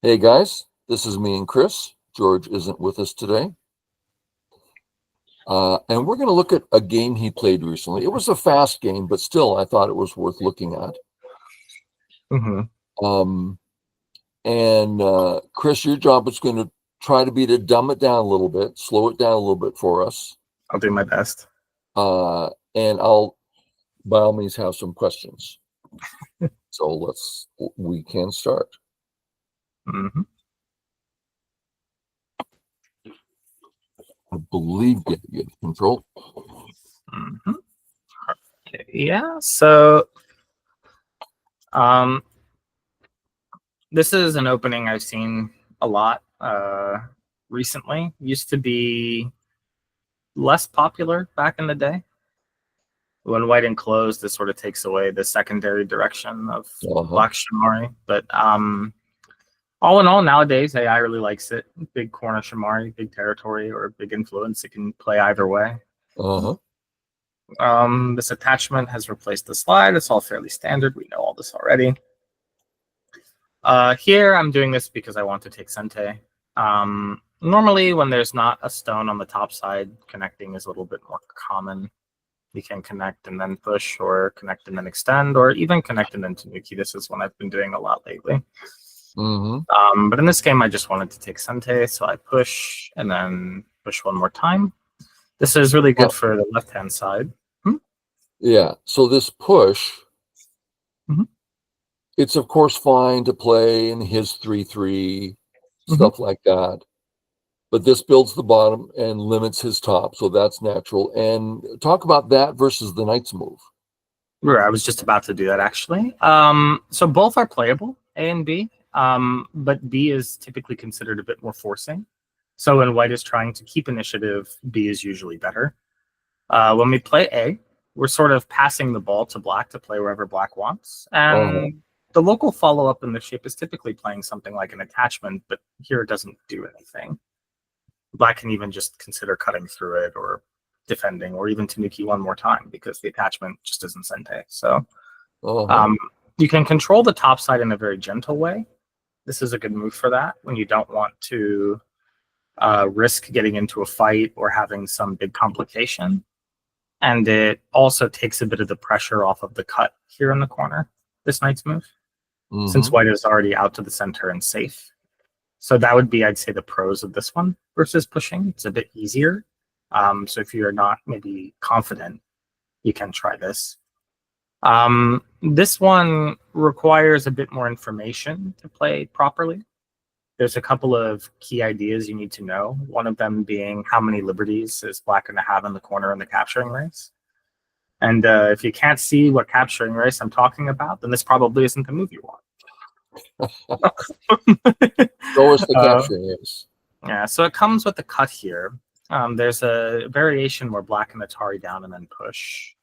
Hey guys, this is me and Chris. George isn't with us today. And we're going to look at a game he played recently. It was a fast game, but still, I thought it was worth looking at. Mm-hmm. Um, and Chris, your job is going to try to dumb it down a little bit, slow it down a little bit for us. I'll do my best. And I'll, by all means, have some questions. So we can start. Mm-hmm. I believe you have control. Mm-hmm. Okay, yeah. So, this is an opening I've seen a lot recently. Used to be less popular back in the day. When white enclosed, this sort of takes away the secondary direction of black Shamari. But all in all, nowadays, AI really likes it. Big corner Shamari, big territory, or big influence. It can play either way. This attachment has replaced the slide. It's all fairly standard. We know all this already. Here, I'm doing this because I want to take Sente. Normally, when there's not a stone on the top side, connecting is a little bit more common. You can connect and then push, or connect and then extend, or even connect and then Tanuki. This is one I've been doing a lot lately. But in this game, I just wanted to take Sente, so I push and then push one more time. This is really good for the left-hand side. Yeah, so this push, it's of course fine to play in his 3-3, stuff like that. But this builds the bottom and limits his top, so that's natural. And talk about that versus the knight's move. Right, I was just about to do that, actually. So both are playable, A and B, but B is typically considered a bit more forcing. So when white is trying to keep initiative, B is usually better. When we play A, we're sort of passing the ball to black to play wherever black wants. And the local follow-up in the shape is typically playing something like an attachment, but here it doesn't do anything. Black can even just consider cutting through it or defending, or even Tanuki one more time, because the attachment just isn't Sente. So you can control the top side in a very gentle way. This is a good move for that, when you don't want to risk getting into a fight or having some big complication. And it also takes a bit of the pressure off of the cut here in the corner, this knight's move, since white is already out to the center and safe. So that would be, I'd say, the pros of this one versus pushing. It's a bit easier. So if you're not maybe confident, you can try this. This one requires a bit more information to play properly. There's a couple of key ideas you need to know. One of them being, how many liberties is black going to have in the corner in the capturing race? And if you can't see what capturing race I'm talking about, then this probably isn't the move you want. So is the capturing race. Yeah, so it comes with the cut here. There's a variation where black can Atari down and then push.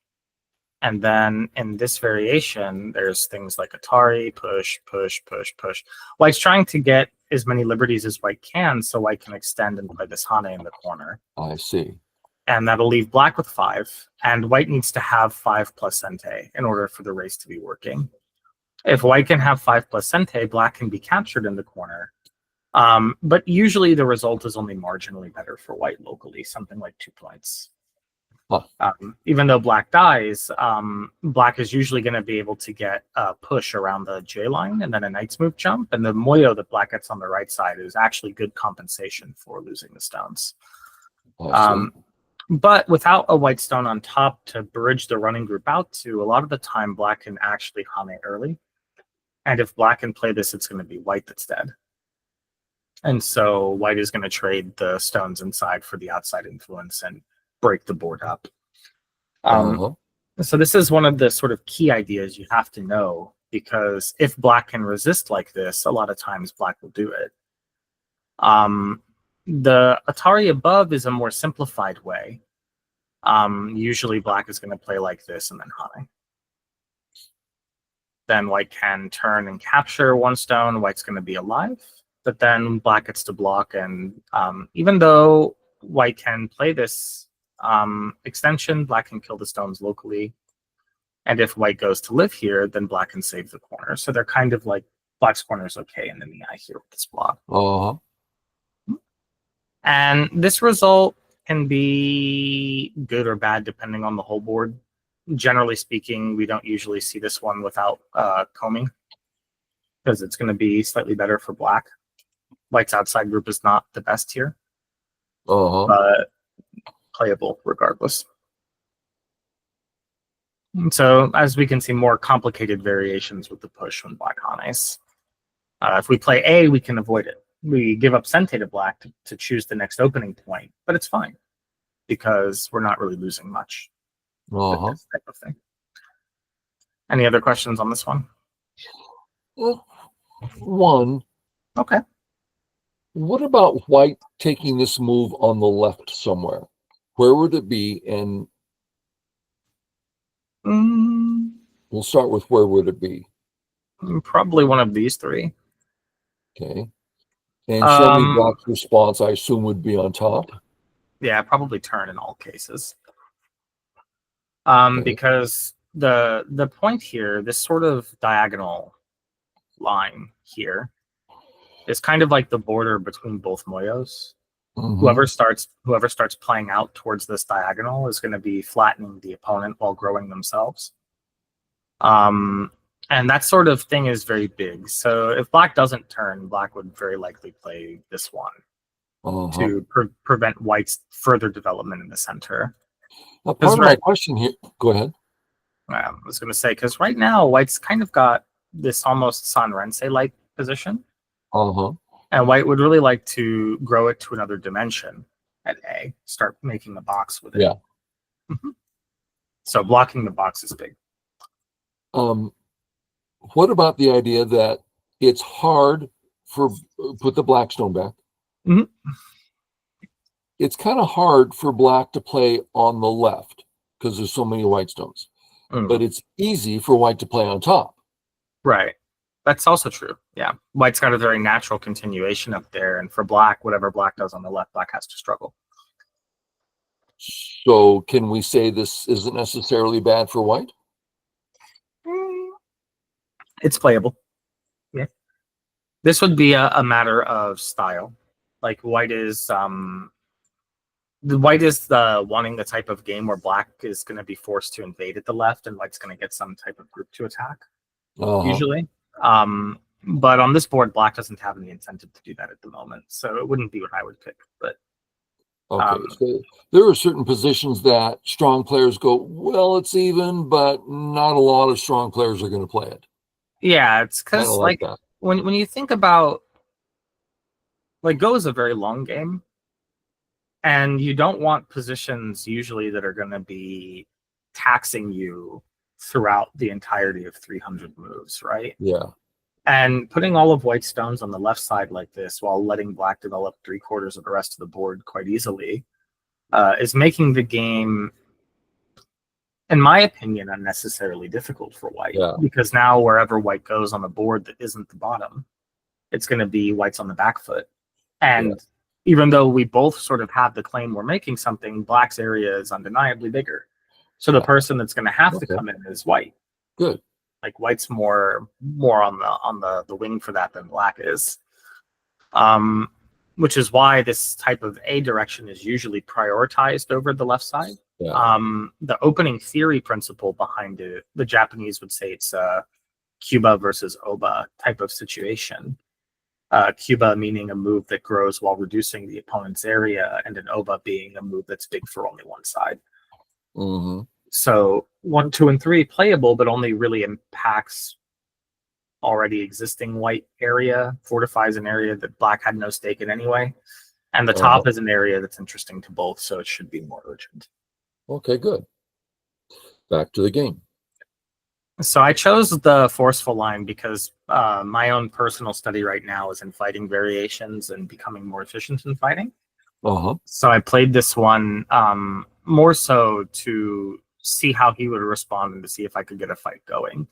And then in this variation, there's things like Atari, push, push, push, push. White's trying to get as many liberties as white can, so white can extend and play this Hane in the corner. I see. And that'll leave black with 5. And white needs to have 5 plus Sente in order for the race to be working. If white can have 5 plus Sente, black can be captured in the corner. But usually the result is only marginally better for white locally, something like 2 points. Even though black dies, black is usually going to be able to get a push around the J line and then a knight's move jump. And the moyo that black gets on the right side is actually good compensation for losing the stones. But without a white stone on top to bridge the running group out to, a lot of the time black can actually Hane early. And if black can play this, it's going to be white that's dead. And so white is going to trade the stones inside for the outside influence and break the board up. So this is one of the sort of key ideas you have to know, because if black can resist like this, a lot of times black will do it. The Atari above is a more simplified way. Usually black is going to play like this and then Hane. Then white can turn and capture one stone. White's going to be alive. But then black gets to block. And even though white can play this extension, black can kill the stones locally. And if white goes to live here, then black can save the corner. So they're kind of like Black's corner is okay, and then the eye here with this block. Uh-huh. And this result can be good or bad depending on the whole board. Generally speaking, we don't usually see this one without combing because it's going to be slightly better for black. White's outside group is not the best here, but playable regardless. And so, as we can see, more complicated variations with the push when black on ice. If we play A, we can avoid it. We give up Sente to black to choose the next opening point, but it's fine because we're not really losing much with this type of thing. Any other questions on this one? One. Okay. What about white taking this move on the left somewhere? Where would it be? And we'll start with where would it be? Probably one of these three. Okay. And show me black's response, I assume, would be on top. Yeah, probably turn in all cases. Okay. Because the point here, this sort of diagonal line here, is kind of like the border between both moyos. Whoever starts playing out towards this diagonal is going to be flattening the opponent while growing themselves. And that sort of thing is very big. So if black doesn't turn, black would very likely play this one to prevent white's further development in the center. Part of my question here, go ahead. I was going to say, because right now, white's kind of got this almost Sanrense-like position. And white would really like to grow it to another dimension at A, start making the box with it. Yeah. So blocking the box is big. What about the idea that it's hard for, put the black stone back. It's kind of hard for black to play on the left because there's so many white stones, but it's easy for white to play on top. Right. That's also true. Yeah. White's got a very natural continuation up there. And for black, whatever black does on the left, black has to struggle. So can we say this isn't necessarily bad for white? It's playable. Yeah. This would be a matter of style. Like white is wanting the type of game where black is going to be forced to invade at the left and white's going to get some type of group to attack, usually. But on this board, black doesn't have any incentive to do that at the moment, so it wouldn't be what I would pick. But so there are certain positions that strong players go, well, it's even, but not a lot of strong players are going to play it. Yeah, it's because like when you think about, like, Go is a very long game, and you don't want positions usually that are going to be taxing you throughout the entirety of 300 moves, right? Yeah. And putting all of white's stones on the left side like this while letting black develop 3/4 of the rest of the board quite easily is making the game, in my opinion, unnecessarily difficult for white. Because now wherever white goes on the board that isn't the bottom, it's going to be white's on the back foot. And even though we both sort of have the claim we're making something, black's area is undeniably bigger. So the person that's going to have to come in is white. Good. Like white's more on the wing for that than black is. Which is why this type of A direction is usually prioritized over the left side. The opening theory principle behind it, the Japanese would say it's a Cuba versus Oba type of situation. Cuba meaning a move that grows while reducing the opponent's area, and an Oba being a move that's big for only one side. So 1, 2, and 3 playable, but only really impacts already existing white area, fortifies an area that black had no stake in anyway. And the top is an area that's interesting to both, so it should be more urgent. Okay, good. Back to the game. So I chose the forceful line because my own personal study right now is in fighting variations and becoming more efficient in fighting. So I played this one more so to see how he would respond and to see if I could get a fight going.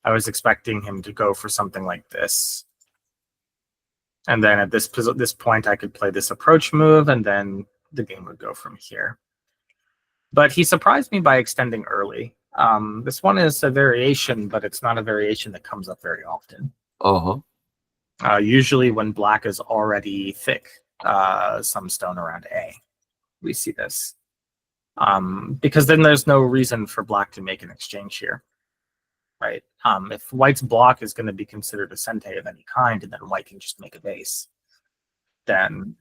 I was expecting him to go for something like this. And then at this point, I could play this approach move, and then the game would go from here. But he surprised me by extending early. This one is a variation, but it's not a variation that comes up very often. Uh-huh. Usually when black is already thick, some stone around A, we see this. Because then there's no reason for black to make an exchange here, right? If white's block is going to be considered a sente of any kind, and then white can just make a base, then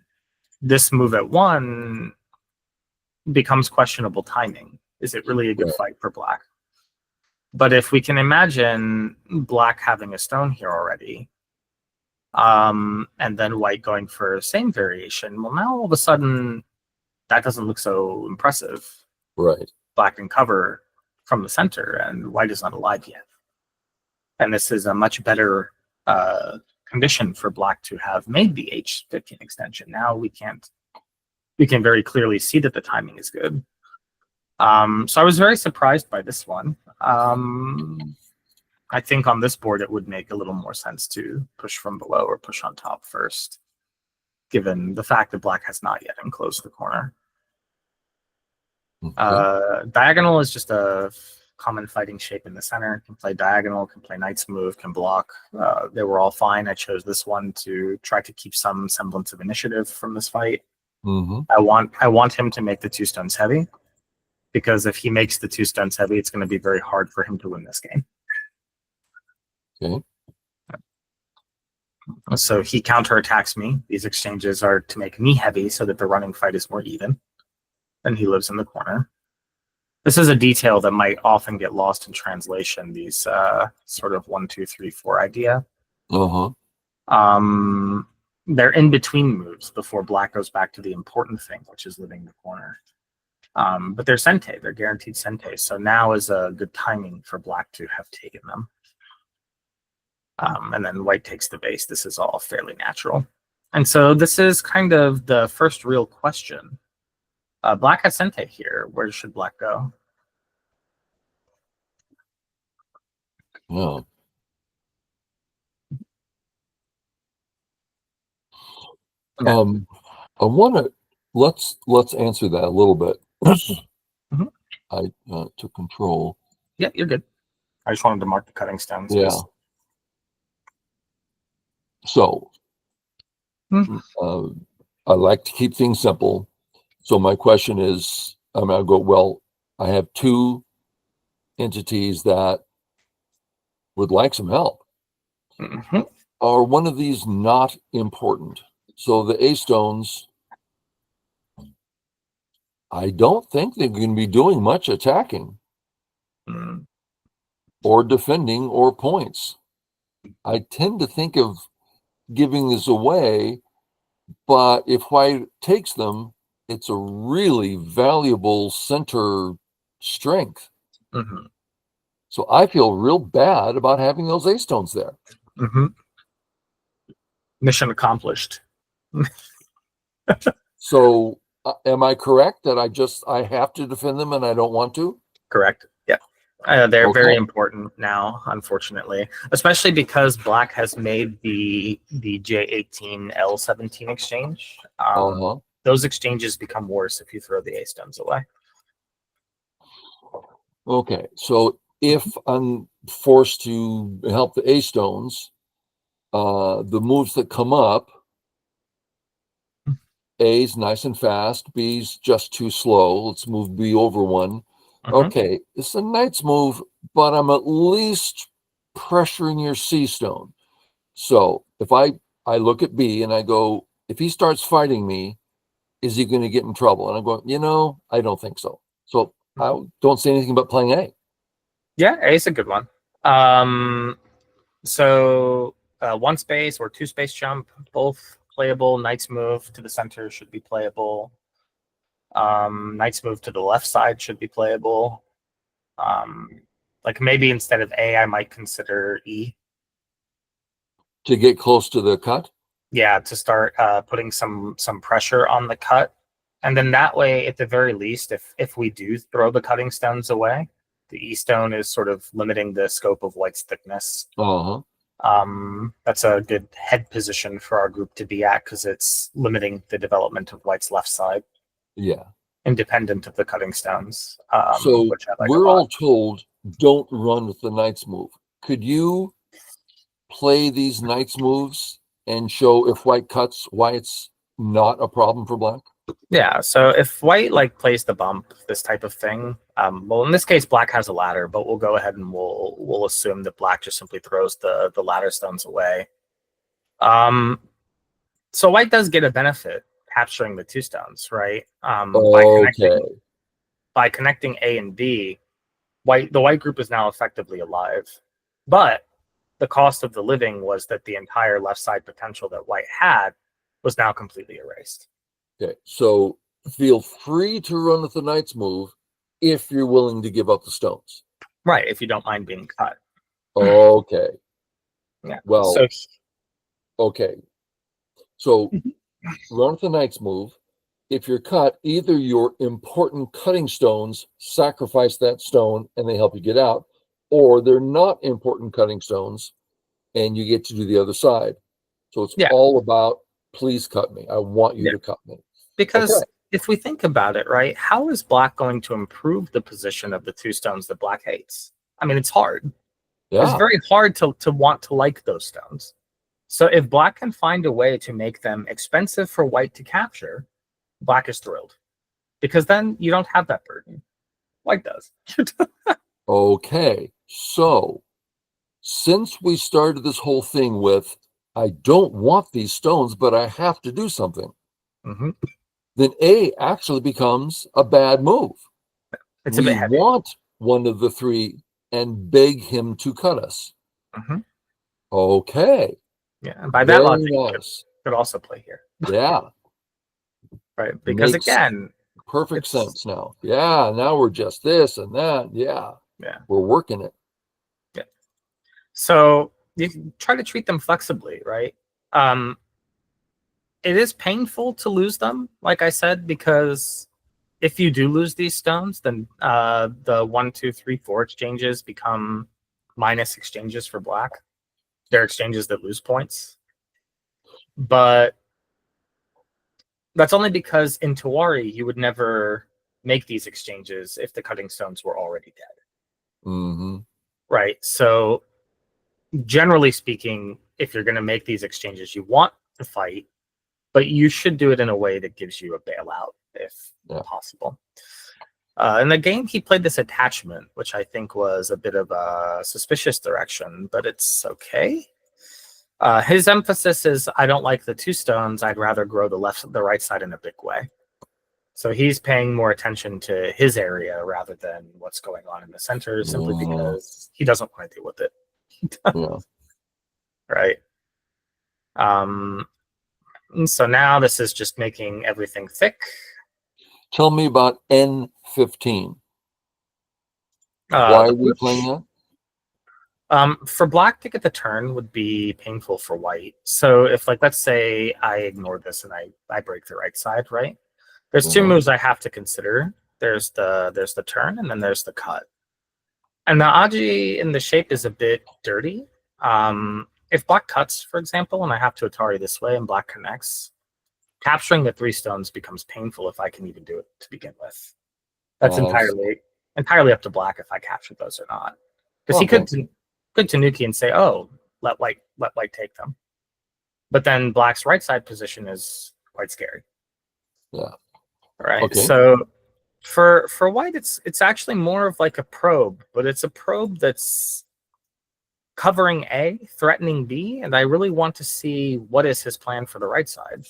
this move at 1 becomes questionable timing. Is it really a good fight for black? But if we can imagine black having a stone here already, and then white going for same variation, well, now all of a sudden that doesn't look so impressive. Right. Black can cover from the center, and white is not alive yet. And this is a much better condition for black to have made the H15 extension. Now we can very clearly see that the timing is good. So I was very surprised by this one. I think on this board it would make a little more sense to push from below or push on top first, given the fact that black has not yet enclosed the corner. Okay. Diagonal is just a common fighting shape in the center. Can play diagonal, can play knight's move, can block. They were all fine. I chose this one to try to keep some semblance of initiative from this fight. Mm-hmm. I want him to make the 2 stones heavy, because if he makes the 2 stones heavy, it's going to be very hard for him to win this game. Okay. So he counterattacks me. These exchanges are to make me heavy so that the running fight is more even. And he lives in the corner. This is a detail that might often get lost in translation, these sort of 1, 2, 3, 4 idea. Uh-huh. They're in between moves before black goes back to the important thing, which is living the corner. But they're sente, they're guaranteed sente. So now is a good timing for black to have taken them. And then white takes the base. This is all fairly natural. And so this is kind of the first real question. Black has sente here. Where should black go? Yeah. I want to let's answer that a little bit. Mm-hmm. I took control. Yeah, you're good. I just wanted to mark the cutting stones. Yeah. So I like to keep things simple. So my question is, I'll go, well, I have 2 entities that would like some help. Mm-hmm. Are one of these not important? So the A stones, I don't think they're going to be doing much attacking or defending or points. I tend to think of giving this away, but if white takes them, it's a really valuable center strength. Mm-hmm. So I feel real bad about having those A stones there. Mm-hmm. Mission accomplished. So am I correct that I have to defend them and I don't want to? Correct. Yeah. They're very important now, unfortunately, especially because black has made the J18 L17 exchange. Those exchanges become worse if you throw the A stones away. Okay, so if I'm forced to help the A stones, the moves that come up, A's nice and fast, B's just too slow. Let's move B over 1. Okay, it's a knight's move, but I'm at least pressuring your C stone. So if I look at B and I go, if he starts fighting me, is he going to get in trouble? And I'm going, I don't think so. So I don't say anything about playing A. Yeah, A is a good one. So 1 space or 2 space jump, both playable. Knight's move to the center should be playable. Knight's move to the left side should be playable. Like maybe instead of A, I might consider E. To get close to the cut? Yeah, to start putting some pressure on the cut. And then that way, at the very least, if we do throw the cutting stones away, the E stone is sort of limiting the scope of white's thickness. That's a good head position for our group to be at because it's limiting the development of white's left side. Yeah. Independent of the cutting stones. So which I like we're all told don't run with the knight's move. Could you play these knights moves and show if white cuts, why it's not a problem for black? Yeah, so if white like plays the bump, this type of thing, well, in this case, black has a ladder, but we'll go ahead and we'll assume that black just simply throws the ladder stones away. So white does get a benefit capturing the two stones, right? Okay. By connecting A and B, the white group is now effectively alive, but the cost of the living was that the entire left side potential that white had was now completely erased. Okay, so feel free to run with the knight's move if you're willing to give up the stones. Right, if you don't mind being cut. Okay. Yeah. Well, okay. So run with the knight's move. If you're cut, either your important cutting stones sacrifice that stone and they help you get out, or they're not important cutting stones and you get to do the other side. So it's all about, please cut me. I want you to cut me. Because if we think about it, right, how is black going to improve the position of the two stones that black hates? I mean, it's hard. Yeah. It's very hard to want to like those stones. So if black can find a way to make them expensive for white to capture, black is thrilled. Because then you don't have that burden. White does. Okay. So since we started this whole thing with, I don't want these stones, but I have to do something, then A actually becomes a bad move. It's a bit heavy. We want one of the three and beg him to cut us. Okay. Yeah, and by that logic, could also play here. Yeah. Right, because Makes again, perfect sense now. Yeah, now we're just this and that. Yeah. We're working it. Yeah. So you can try to treat them flexibly, right? It is painful to lose them, like I said, because if you do lose these stones, then the 1, 2, 3, 4 exchanges become minus exchanges for black. They're exchanges that lose points. But that's only because in Tawari, you would never make these exchanges if the cutting stones were already dead. Right? So generally speaking, if you're going to make these exchanges, you want to fight, but you should do it in a way that gives you a bailout if possible. In the game, he played this attachment, which I think was a bit of a suspicious direction, but it's okay. His emphasis is, I don't like the two stones. I'd rather grow the right side in a big way. So he's paying more attention to his area rather than what's going on in the center, simply because he doesn't want to deal with it. Right. And so now this is just making everything thick. Tell me about N15. Why are we playing that? For black to get the turn would be painful for white. So if, like, let's say I ignore this and I break the right side, right? There's two moves I have to consider. There's the turn and then there's the cut. And the Aji in the shape is a bit dirty. If black cuts, for example, and I have to Atari this way and black connects, capturing the 3 stones becomes painful if I can even do it to begin with. That's entirely up to black if I capture those or not. Because he could Tanuki and say, "Oh, let white take them," but then black's right side position is quite scary. Yeah. All right. So for white, it's actually more of like a probe, but it's a probe that's covering A, threatening B, and I really want to see what is his plan for the right side.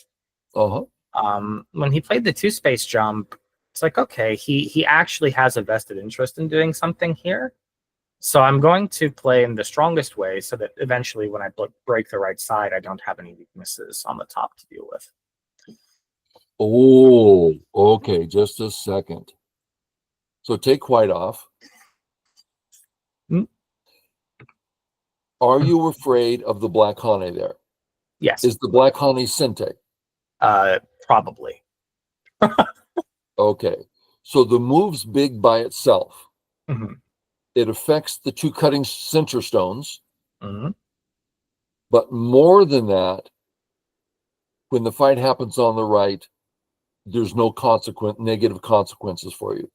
When he played the 2-space jump, it's like, okay, he actually has a vested interest in doing something here. So I'm going to play in the strongest way so that eventually when I break the right side, I don't have any weaknesses on the top to deal with. Oh, okay. Just a second. So take white off. Are you afraid of the black Hane there? Yes. Is the black Hane Sente? Probably. Okay. So the move's big by itself. It affects the 2 cutting center stones. But more than that, when the fight happens on the right, there's no negative consequences for you.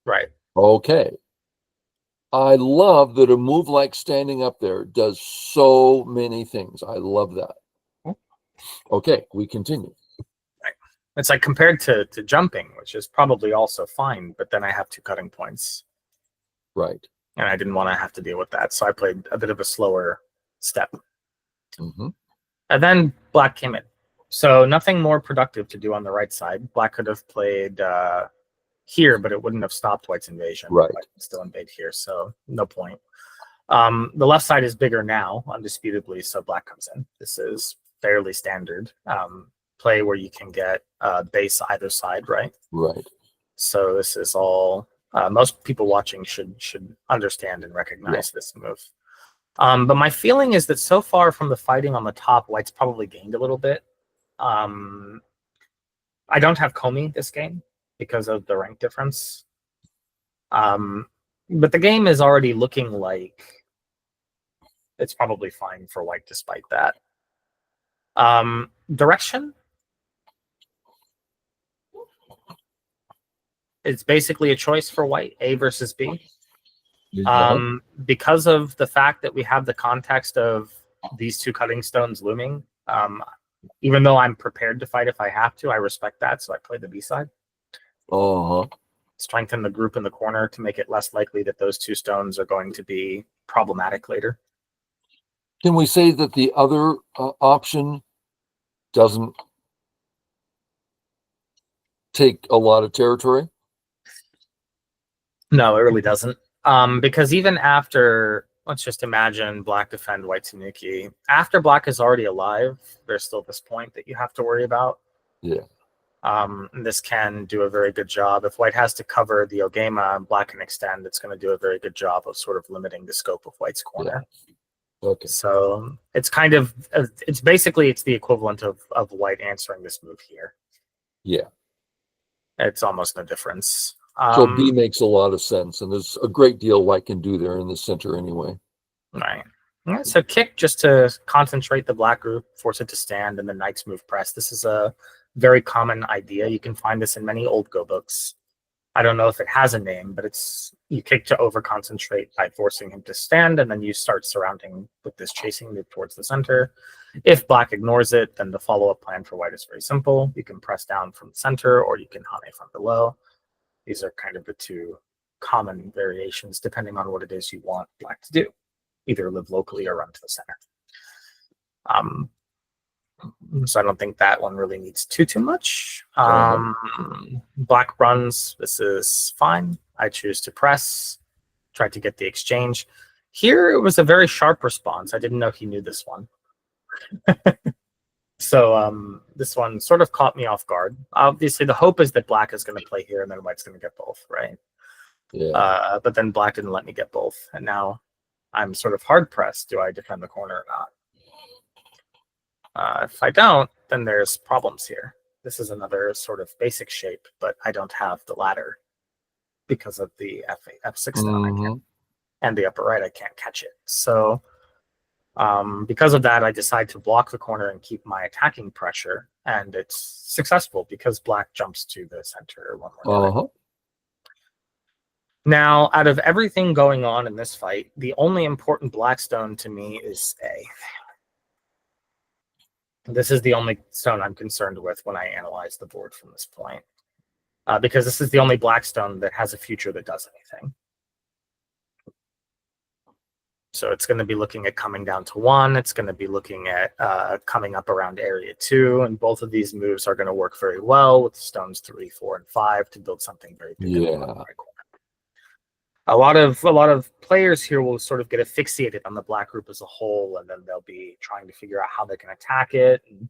Right. Okay. I love that a move like standing up there does so many things. I love that. Okay, we continue. It's like compared to jumping, which is probably also fine, but then I have 2 cutting points. Right. And I didn't want to have to deal with that, so I played a bit of a slower step. Mm-hmm. And then black came in. So nothing more productive to do on the right side. Black could have played here, but it wouldn't have stopped white's invasion. Right. White can still invade here, so no point. The left side is bigger now, undisputably, so black comes in. This is fairly standard play where you can get base either side, right? Right. So this is all most people watching should understand and recognize this move. But my feeling is that so far from the fighting on the top, white's probably gained a little bit. I don't have Comey this game because of the rank difference. But the game is already looking like it's probably fine for white despite that. Direction. It's basically a choice for white, A versus B. Because of the fact that we have the context of these 2 cutting stones looming, even though I'm prepared to fight if I have to, I respect that, so I play the B side. Strengthen the group in the corner to make it less likely that those 2 stones are going to be problematic later. Can we say that the other option doesn't take a lot of territory? No, it really doesn't. Because even after, let's just imagine black defend white Tanuki. After black is already alive, there's still this point that you have to worry about. Yeah. This can do a very good job. If white has to cover the Ogema and black can extend, it's going to do a very good job of sort of limiting the scope of white's corner. Yeah. Okay. So it's kind of, it's basically, it's the equivalent of white answering this move here. Yeah. It's almost no difference. So B makes a lot of sense, and there's a great deal white can do there in the center anyway. Right. So kick just to concentrate the black group, force it to stand, and then knight's move press. This is a very common idea. You can find this in many old Go books. I don't know if it has a name, but it's you kick to over concentrate by forcing him to stand, and then you start surrounding with this chasing move towards the center. If black ignores it, then the follow-up plan for white is very simple. You can press down from the center, or you can hane from below. These are kind of the 2 common variations, depending on what it is you want black to do. Either live locally or run to the center. So I don't think that one really needs too much. Black runs. This is fine. I choose to press. Try to get the exchange. Here it was a very sharp response. I didn't know he knew this one. So this one sort of caught me off guard. Obviously, the hope is that black is going to play here and then white's going to get both, right? Yeah. But then black didn't let me get both. And now I'm sort of hard pressed. Do I defend the corner or not? If I don't, then there's problems here. This is another sort of basic shape, but I don't have the ladder because of the F6 stone. And the upper right, I can't catch it. So because of that, I decide to block the corner and keep my attacking pressure. And it's successful because black jumps to the center one more time. Now, out of everything going on in this fight, the only important black stone to me is A. This is the only stone I'm concerned with when I analyze the board from this point. Because this is the only black stone that has a future that does anything. So it's going to be looking at coming down to 1. It's going to be looking at coming up around area 2. And both of these moves are going to work very well with stones 3, 4, and 5 to build something very big. Yeah. A lot of players here will sort of get asphyxiated on the black group as a whole, and then they'll be trying to figure out how they can attack it. And,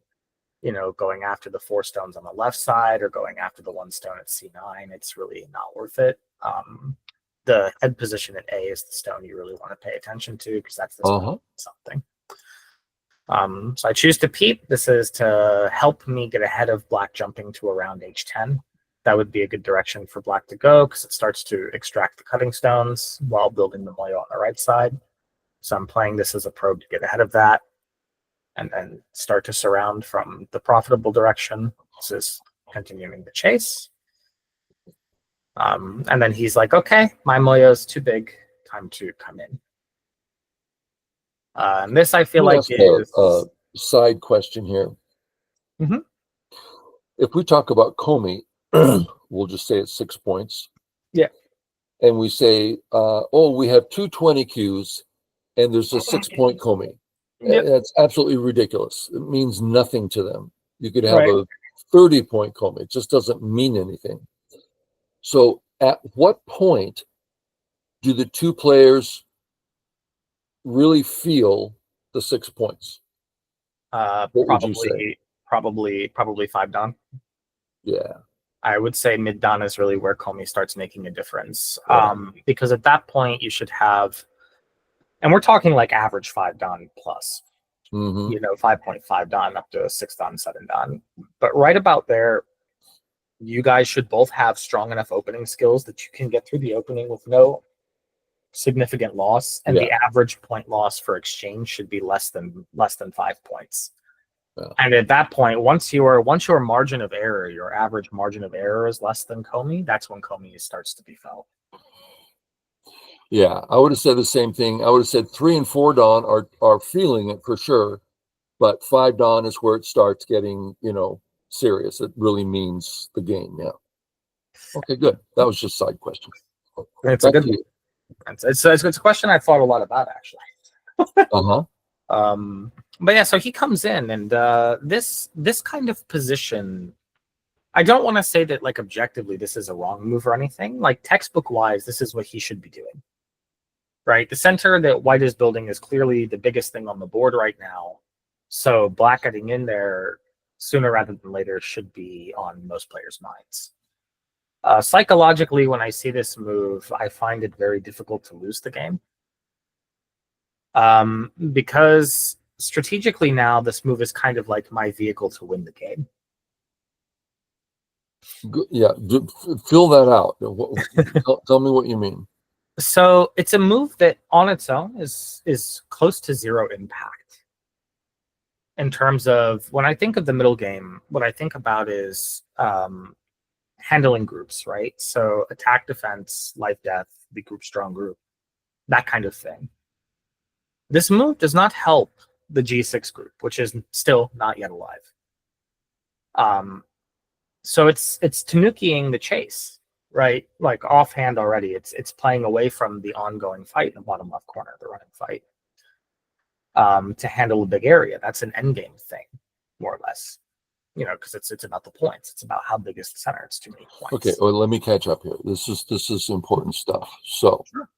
going after the 4 stones on the left side or going after the 1 stone at C9. It's really not worth it. The head position at A is the stone you really want to pay attention to because that's the something. So I choose to peep. This is to help me get ahead of black jumping to around H10. That would be a good direction for black to go because it starts to extract the cutting stones while building the moyo on the right side. So I'm playing this as a probe to get ahead of that and then start to surround from the profitable direction. This is continuing the chase. And then he's like, okay, my moyo is too big time to come in. And this I feel Let me like ask is a side question here. Mhm. If we talk about Comey, we'll just say it's 6 points. Yeah. And we say, we have 220 Qs and there's a 6-point Comey. Yep. That's absolutely ridiculous. It means nothing to them. You could have Right. a 30-point Comey. It just doesn't mean anything. So at what point do the two players really feel the 6 points? What would you say? Probably 5 Don. Yeah. I would say mid Don is really where Comey starts making a difference. Yeah. Because at that point you should have, and we're talking like average 5 Don plus, Mm-hmm. 5.5 Don up to 6 Don, 7 Don. But right about there, you guys should both have strong enough opening skills that you can get through the opening with no significant loss, and the average point loss for exchange should be less than 5 points. Yeah. And at that point, once your margin of error, your average margin of error is less than Comey, that's when Comey starts to be felt. Yeah, I would have said the same thing. I would have said 3 and 4 Dawn are feeling it for sure, but 5 Dawn is where it starts getting, serious. It really means the game. Yeah. Okay, good. That was just a side question. It's Back a good to you. It's a question I thought a lot about, actually. Uh-huh. But yeah, so he comes in, and this kind of position, I don't want to say that like objectively this is a wrong move or anything. Like textbook wise, this is what he should be doing. Right? The center that White is building is clearly the biggest thing on the board right now. So Black getting in there sooner rather than later should be on most players' minds. Psychologically, when I see this move, I find it very difficult to lose the game. Because strategically now, this move is kind of like my vehicle to win the game. Yeah, fill that out. Tell me what you mean. So it's a move that on its own is close to zero impact. In terms of when I think of the middle game, what I think about is handling groups, right? So attack, defense, life, death, the group, strong group, that kind of thing. This move does not help the G6 group, which is still not yet alive. So it's Tanukiing the chase, right? Like offhand already, it's playing away from the ongoing fight in the bottom left corner, the running fight, to handle a big area. That's an endgame thing, more or less. Because it's about the points. It's about how big is the center. It's too many points. Okay, well, let me catch up here. This is important stuff. So, sure.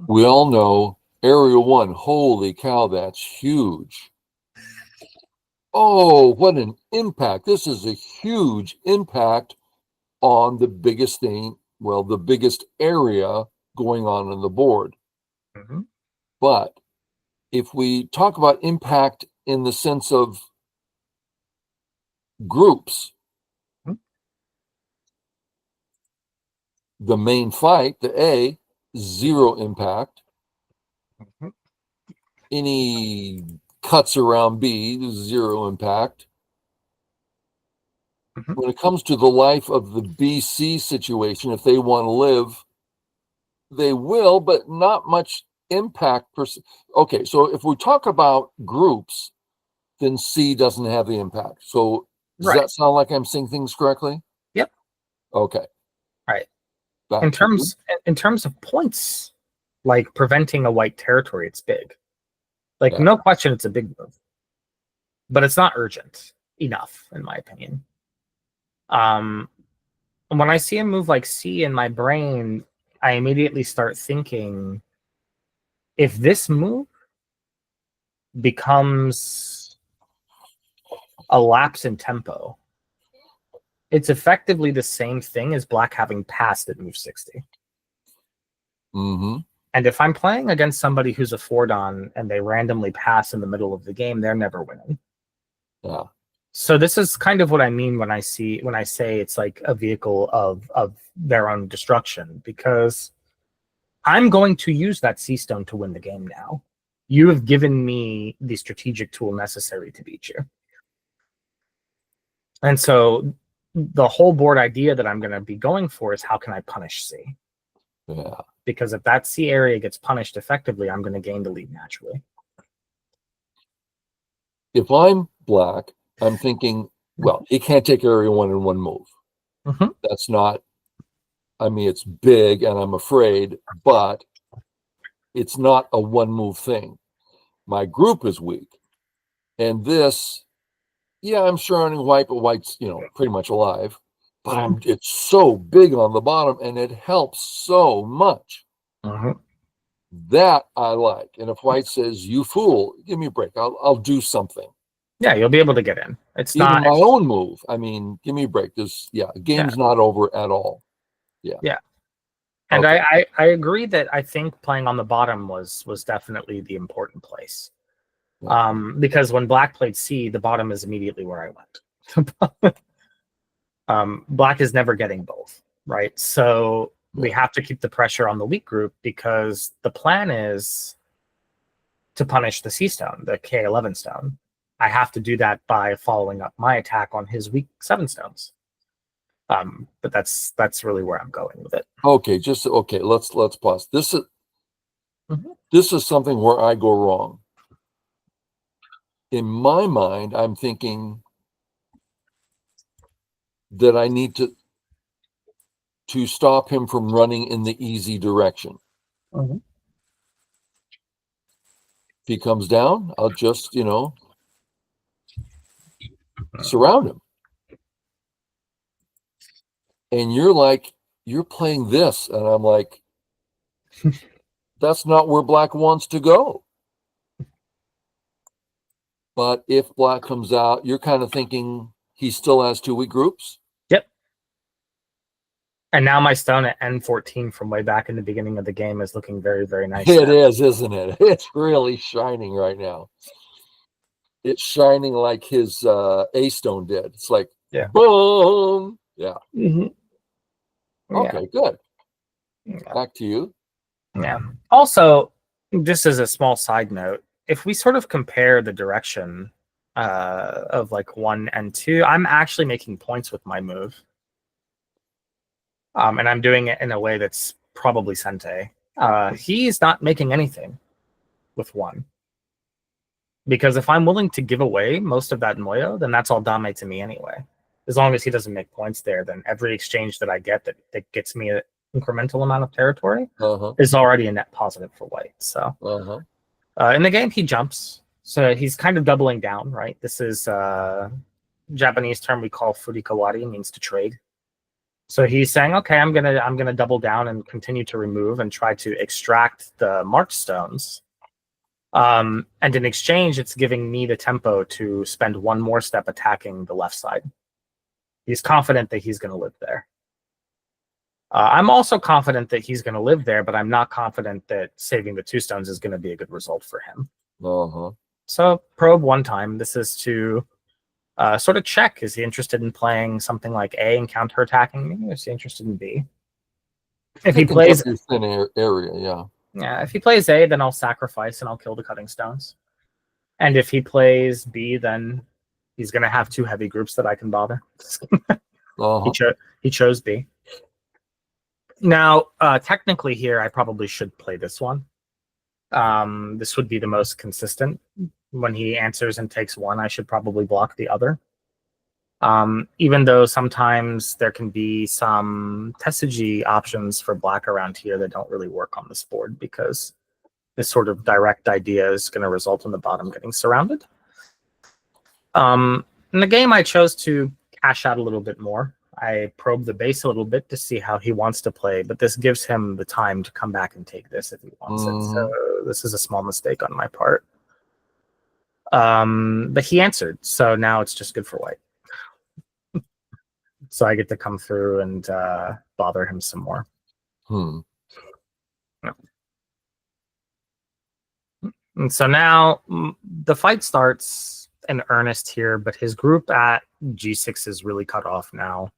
We all know Area 1. Holy cow, that's huge. Oh, what an impact. This is a huge impact on the biggest thing, the biggest area going on the board. Mm-hmm. But if we talk about impact in the sense of groups, mm-hmm. The main fight, the A, 0 impact. Mm-hmm. Any cuts around B, 0 impact. Mm-hmm. When it comes to the life of the BC situation, if they want to live, they will, but not much impact. Okay, so if we talk about groups, then C doesn't have the impact. So does that sound like I'm seeing things correctly? Yep. Okay. Right. In terms of points, like preventing a white territory, it's big. Like no question, it's a big move, but it's not urgent enough, in my opinion. When I see a move like C in my brain, I immediately start thinking, if this move becomes a lapse in tempo, it's effectively the same thing as Black having passed at move 60. Mm-hmm. And if I'm playing against somebody who's a 4-Don and they randomly pass in the middle of the game, they're never winning. Yeah. So this is kind of what I mean when I say it's like a vehicle of their own destruction, because I'm going to use that sea stone to win the game now. You have given me the strategic tool necessary to beat you. And so the whole board idea that I'm going to be going for is how can I punish C? Yeah. Because if that C area gets punished effectively, I'm going to gain the lead naturally. If I'm black, I'm thinking, well, he can't take area 1 in one move. Mm-hmm. That's not, I mean, it's big and I'm afraid, but it's not a one move thing. My group is weak. And this, yeah, I'm surrounding white, but white's, pretty much alive. But it's so big on the bottom and it helps so much. Mm-hmm. That I like. And if white says, you fool, give me a break. I'll do something. Yeah, you'll be able to get in. It's Even not my own move. I mean, give me a break. Game's not over at all. Yeah. Yeah. And okay. I agree that I think playing on the bottom was definitely the important place. Yeah. Because when black played C, the bottom is immediately where I went. Black is never getting both, right? So we have to keep the pressure on the weak group because the plan is to punish the C stone, the K11 stone. I have to do that by following up my attack on his weak 7 stones. But that's really where I'm going with it. Okay, let's pause. This is something where I go wrong. In my mind, I'm thinking that I need to stop him from running in the easy direction. Mm-hmm. If he comes down, I'll just, surround him. And you're playing this. And I'm like, that's not where black wants to go. But if black comes out, you're kind of thinking he still has 2 weak groups. Yep. And now my stone at N14 from way back in the beginning of the game is looking very, very nice. It is, isn't it? It's really shining right now. It's shining like his A stone did. It's like, boom. Yeah. Mm-hmm. Okay, good. Back to you. Yeah. Also, just as a small side note, if we sort of compare the direction of like 1 and 2, I'm actually making points with my move. And I'm doing it in a way that's probably Sente. He's not making anything with 1. Because if I'm willing to give away most of that Moyo, then that's all Dame to me anyway. As long as he doesn't make points there, then every exchange that I get that gets me an incremental amount of territory is already a net positive for white. So in the game, he jumps. So he's kind of doubling down, right? This is a Japanese term we call furikawari, means to trade. So he's saying, okay, I'm gonna double down and continue to remove and try to extract the marked stones. And in exchange, it's giving me the tempo to spend 1 more step attacking the left side. He's confident that he's going to live there. I'm also confident that he's going to live there, but I'm not confident that saving the 2 stones is going to be a good result for him. So probe 1 time. This is to sort of check, is he interested in playing something like A and counter attacking me, or is he interested in B? If he plays thin area, yeah, if he plays A, then I'll sacrifice and I'll kill the cutting stones. And if he plays B, then he's going to have 2 heavy groups that I can bother. He chose B. Now, technically here, I probably should play this one. This would be the most consistent. When he answers and takes 1, I should probably block the other. Even though sometimes there can be some Tesuji options for black around here that don't really work on this board because this sort of direct idea is going to result in the bottom getting surrounded. In the game, I chose to cash out a little bit more. I probed the base a little bit to see how he wants to play, but this gives him the time to come back and take this if he wants it. So this is a small mistake on my part. But he answered, so now it's just good for white. So I get to come through and bother him some more. And so now the fight starts in earnest here, but his group at G6 is really cut off now.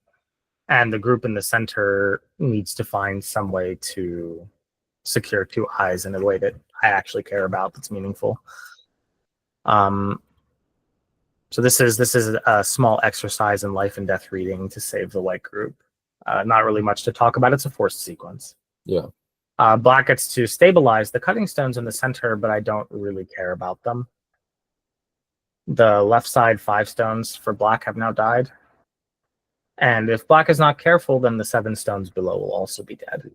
And the group in the center needs to find some way to secure 2 eyes in a way that I actually care about, that's meaningful. So this is a small exercise in life and death reading to save the white group. Not really much to talk about. It's a forced sequence. Yeah. Black gets to stabilize the cutting stones in the center, but I don't really care about them. The left side 5 stones for black have now died. And if black is not careful, then the 7 stones below will also be dead.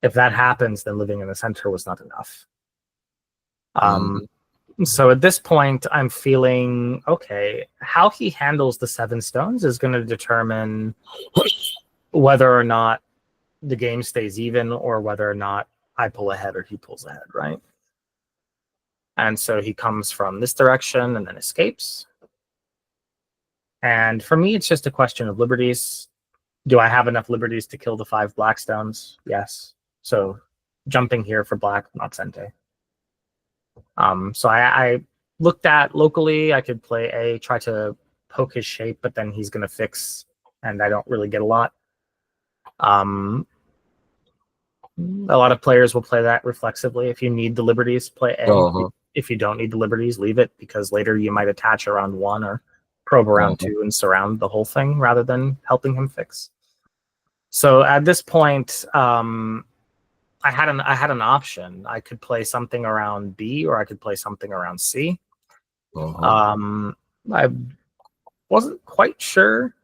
If that happens, then living in the center was not enough. So at this point, I'm feeling, okay, how he handles the 7 stones is going to determine whether or not the game stays even or whether or not I pull ahead or he pulls ahead, right? And so he comes from this direction and then escapes. And for me, it's just a question of liberties. Do I have enough liberties to kill the 5 black stones? Yes. So jumping here for black, not Sente. So I looked at locally, I could play A, try to poke his shape, but then he's going to fix, and I don't really get a lot. A lot of players will play that reflexively. If you need the liberties, play A. If you don't need the liberties, leave it, because later you might attach around 1 or probe around 2 and surround the whole thing rather than helping him fix. So at this point, I had an option. I could play something around B or I could play something around C. I wasn't quite sure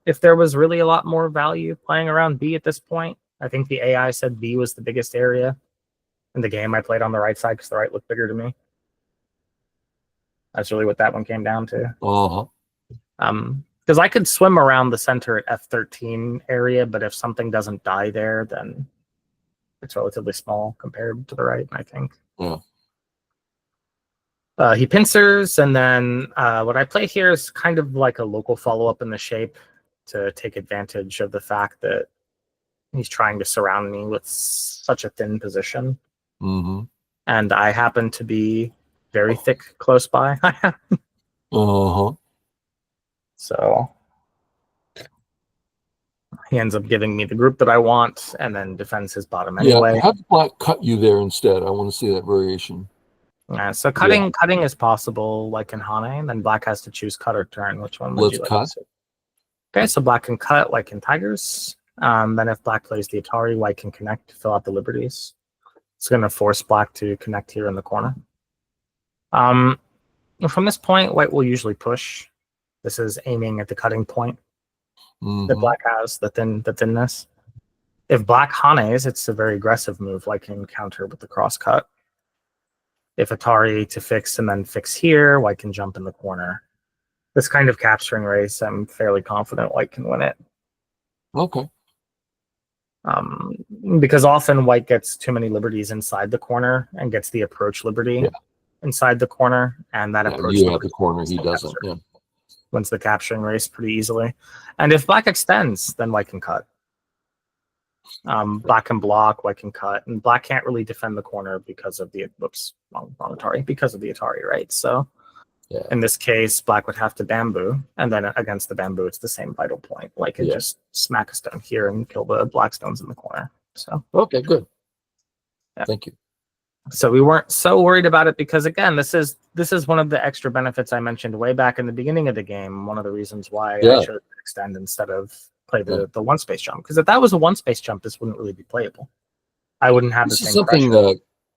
if there was really a lot more value playing around B at this point. I think the AI said B was the biggest area in the game. I played on the right side because the right looked bigger to me. That's really what that one came down to. Because I could swim around the center at F13 area, but if something doesn't die there, then it's relatively small compared to the right, I think. He pincers, and then what I play here is kind of like a local follow-up in the shape to take advantage of the fact that he's trying to surround me with such a thin position. And I happen to be very thick close by. So he ends up giving me the group that I want and then defends his bottom anyway. Yeah, have black cut you there instead. I want to see that variation. So cutting is possible, like in Hane, and then black has to choose cut or turn. Which one would you like to see? Okay, so black can cut, white can tigers. Then if black plays the Atari, white can connect to fill out the liberties. It's going to force black to connect here in the corner. From this point, white will usually push. This is aiming at the cutting point that black has, the thinness. If black Hanes, it's a very aggressive move, white can counter with the cross cut. If Atari to fix and then fix here, white can jump in the corner. This kind of capturing race, I'm fairly confident white can win it. Okay. Because often white gets too many liberties inside the corner and gets the approach liberty inside the corner, and that approach you have the corner, he doesn't. Wins the capturing race pretty easily. And if black extends, then white can cut. Black can block, white can cut, and black can't really defend the corner because of the wrong Atari, because of the Atari, right? So in this case, black would have to bamboo, and then against the bamboo, it's the same vital point. White can just smack a stone here and kill the black stones in the corner. So okay, good. Thank you. So we weren't so worried about it because, again, this is one of the extra benefits I mentioned way back in the beginning of the game. One of the reasons why I chose to extend instead of play the one space jump, because if that was a one space jump, this wouldn't really be playable. I wouldn't have the same something pressure.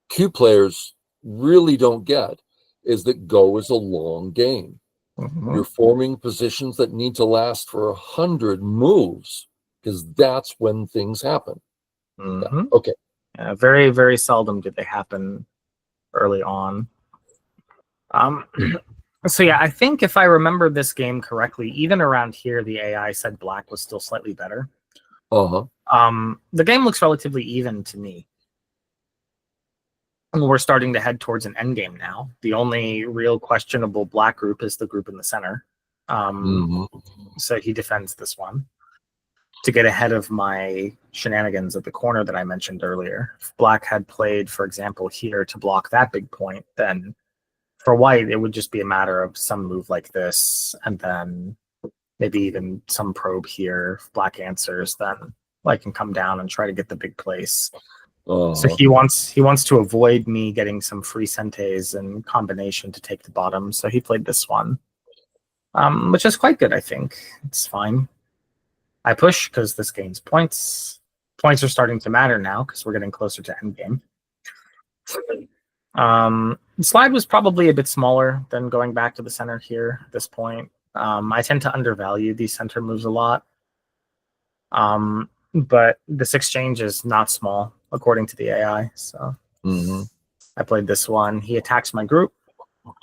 Q players really don't get is that Go is a long game. You're forming positions that need to last for 100 moves because that's when things happen. Okay. Very, very seldom did they happen early on. So yeah, I think if I remember this game correctly, even around here, the AI said black was still slightly better. The game looks relatively even to me. And we're starting to head towards an end game now. The only real questionable black group is the group in the center. So he defends this one to get ahead of my shenanigans at the corner that I mentioned earlier. If black had played, for example, here to block that big point, then for white, it would just be a matter of some move like this, and then maybe even some probe here. If black answers, then white can come down and try to get the big place. So he wants to avoid me getting some free Sentes and combination to take the bottom. So he played this one. which is quite good, I think. It's fine. I push because this gains points. Points are starting to matter now because we're getting closer to endgame. Slide was probably a bit smaller than going back to the center here at this point. I tend to undervalue these center moves a lot. But this exchange is not small, according to the AI. So I played this one. He attacks my group.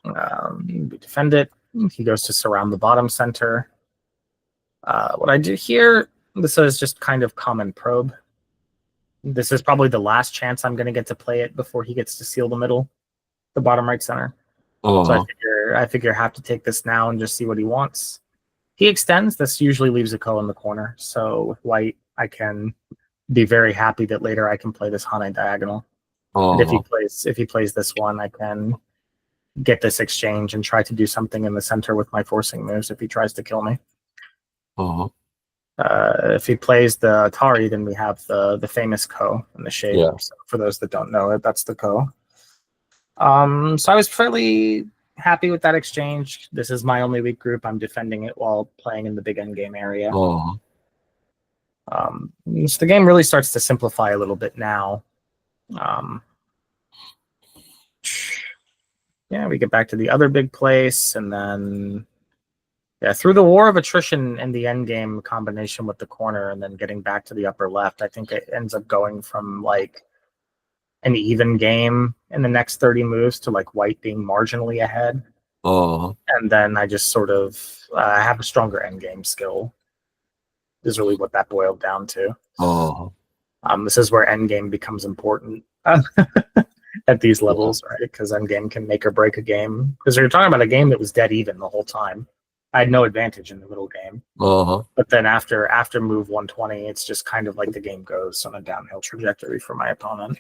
We defend it. He goes to surround the bottom center. What I do here, this is just kind of common probe. This is probably the last chance I'm going to get to play it before he gets to seal the middle, the bottom right center. So I figure I have to take this now and just see what he wants. He extends. This usually leaves a ko in the corner. So with white, I can be very happy that later I can play this Hane diagonal. And if he plays this one, I can get this exchange and try to do something in the center with my forcing moves if he tries to kill me. If he plays the Atari, then we have the famous ko in the shape. Yeah. So for those that don't know it, that's the ko. So I was fairly happy with that exchange. This is my only weak group. I'm defending it while playing in the big endgame area. So the game really starts to simplify a little bit now. Yeah, we get back to the other big place, and then through the war of attrition in the endgame combination with the corner, and then getting back to the upper left, I think it ends up going from like an even game in the next 30 moves to like white being marginally ahead. And then I just sort of have a stronger endgame skill is really what that boiled down to. This is where endgame becomes important at these levels, right? Because endgame can make or break a game. Because you're talking about a game that was dead even the whole time. I had no advantage in the middle game. But then after move 120, it's just kind of like the game goes on a downhill trajectory for my opponent.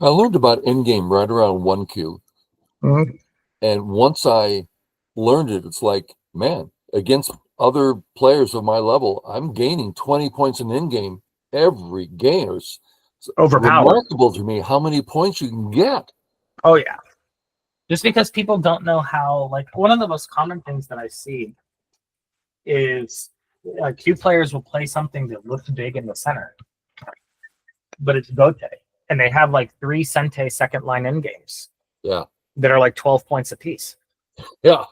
I learned about endgame right around 1Q. And once I learned it, it's like, man, against other players of my level, I'm gaining 20 points in endgame every game. It's remarkable to me how many points you can get. Oh, yeah. Just because people don't know how, like, one of the most common things that I see is Q players will play something that looks big in the center, but it's Gote. And they have like 3 Sente second line endgames. Yeah. That are like 12 points apiece. Yeah.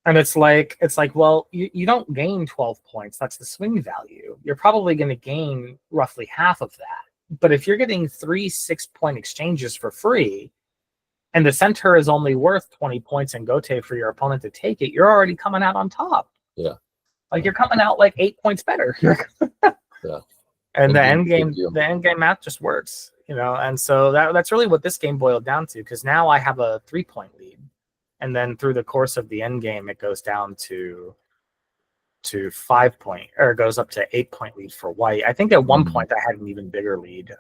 And it's like, well, you don't gain 12 points. That's the swing value. You're probably going to gain roughly half of that. But if you're getting 3 6-point exchanges for free, and the center is only worth 20 points in Gote for your opponent to take it, you're already coming out on top. Yeah. Like you're coming out like 8 points better. Yeah. And the endgame math just works, you know. And so that's really what this game boiled down to, because now I have a 3-point lead. And then through the course of the endgame, it goes down to 5-point, or it goes up to 8-point lead for white. I think at one point I had an even bigger lead.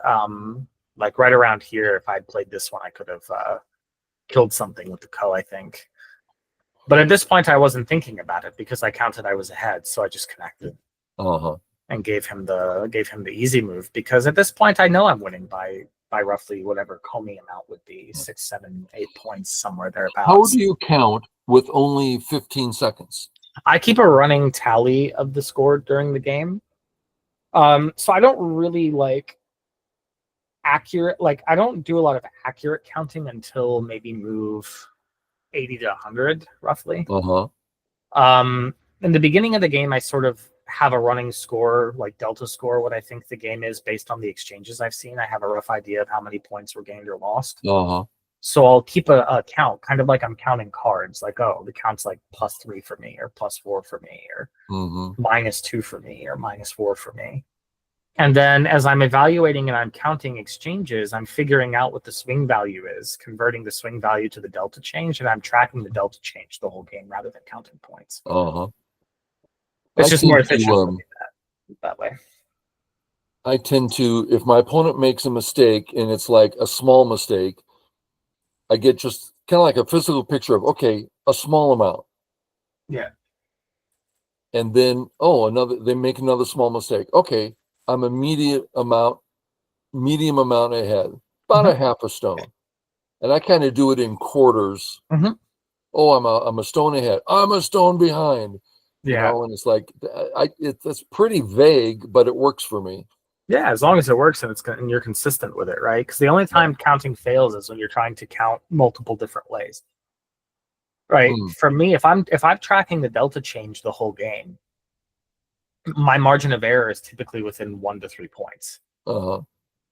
Like right around here, if I'd played this one, I could have killed something with the ko, I think. But at this point, I wasn't thinking about it because I counted I was ahead, so I just connected and gave him the easy move. Because at this point, I know I'm winning by roughly whatever Comey amount would be, 6, 7, 8 points, somewhere thereabouts. How do you count with only 15 seconds? I keep a running tally of the score during the game. So I don't really like accurate, like I don't do a lot of accurate counting until maybe move 80 to 100 roughly. In the beginning of the game, I sort of have a running score, like delta score, what I think the game is based on the exchanges I've seen. I have a rough idea of how many points were gained or lost. So I'll keep a count, kind of like I'm counting cards, like, oh, the count's like +3 for me, or +4 for me, or -2 for me, or -4 for me. And then as I'm evaluating and I'm counting exchanges, I'm figuring out what the swing value is, converting the swing value to the delta change, and I'm tracking the delta change the whole game rather than counting points. It's just more efficient for me that way. I tend to, if my opponent makes a mistake and it's like a small mistake, I get just kind of like a physical picture of, okay, a small amount. Yeah. And then, they make another small mistake. Okay, I'm a medium amount ahead, about a half a stone. And I kind of do it in quarters. oh, I'm a stone ahead, I'm a stone behind, Yeah. and it's like it's pretty vague, but it works for me. Yeah, as long as it works and and you're consistent with it, right? Because the only time counting fails is when you're trying to count multiple different ways. Right. Mm. For me, if I'm tracking the delta change the whole game, my margin of error is typically within 1 to 3 points, Uh-huh.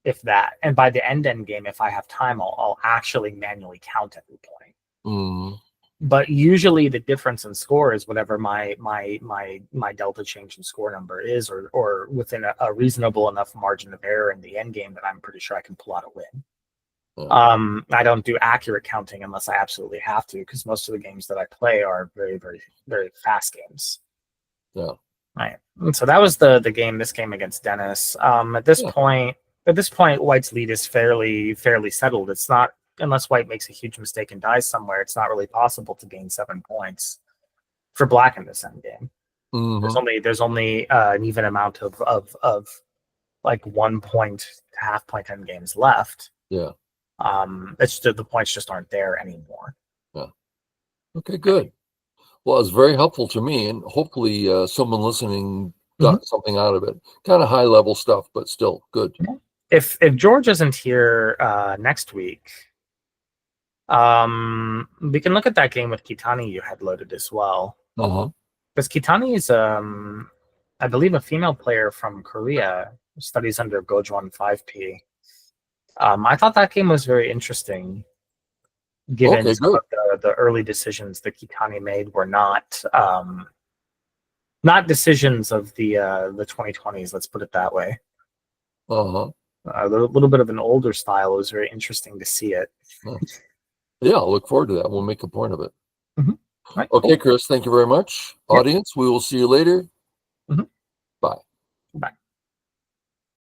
if that. And by the end game, if I have time, I'll actually manually count every point. Mm. But usually the difference in score is whatever my delta change in score number is, or within a reasonable enough margin of error in the end game that I'm pretty sure I can pull out a win. I don't do accurate counting unless I absolutely have to, because most of the games that I play are very, very, very fast games. Yeah. Right. And so that was the game. This game against Dennis. At this point, White's lead is fairly settled. It's not, unless White makes a huge mistake and dies somewhere, it's not really possible to gain 7 points for Black in this end game. Mm-hmm. There's only an even amount of like 1 point to half point end games left. Yeah. It's just, the points just aren't there anymore. Yeah. Okay, good. Well, it's very helpful to me, and hopefully someone listening got something out of it. Kind of high level stuff, but still good. If George isn't here next week, we can look at that game with Kitani you had loaded as well. Because Kitani is, I believe, a female player from Korea who studies under Gojuan 5P. I thought that game was very interesting, given some of the early decisions that Kitani made were not decisions of the 2020s. Let's put it that way. A little bit of an older style. It was very interesting to see it. Yeah, I'll look forward to that. We'll make a point of it. Right, okay, cool. Chris, thank you very much. Audience, we will see you later. Bye. Bye.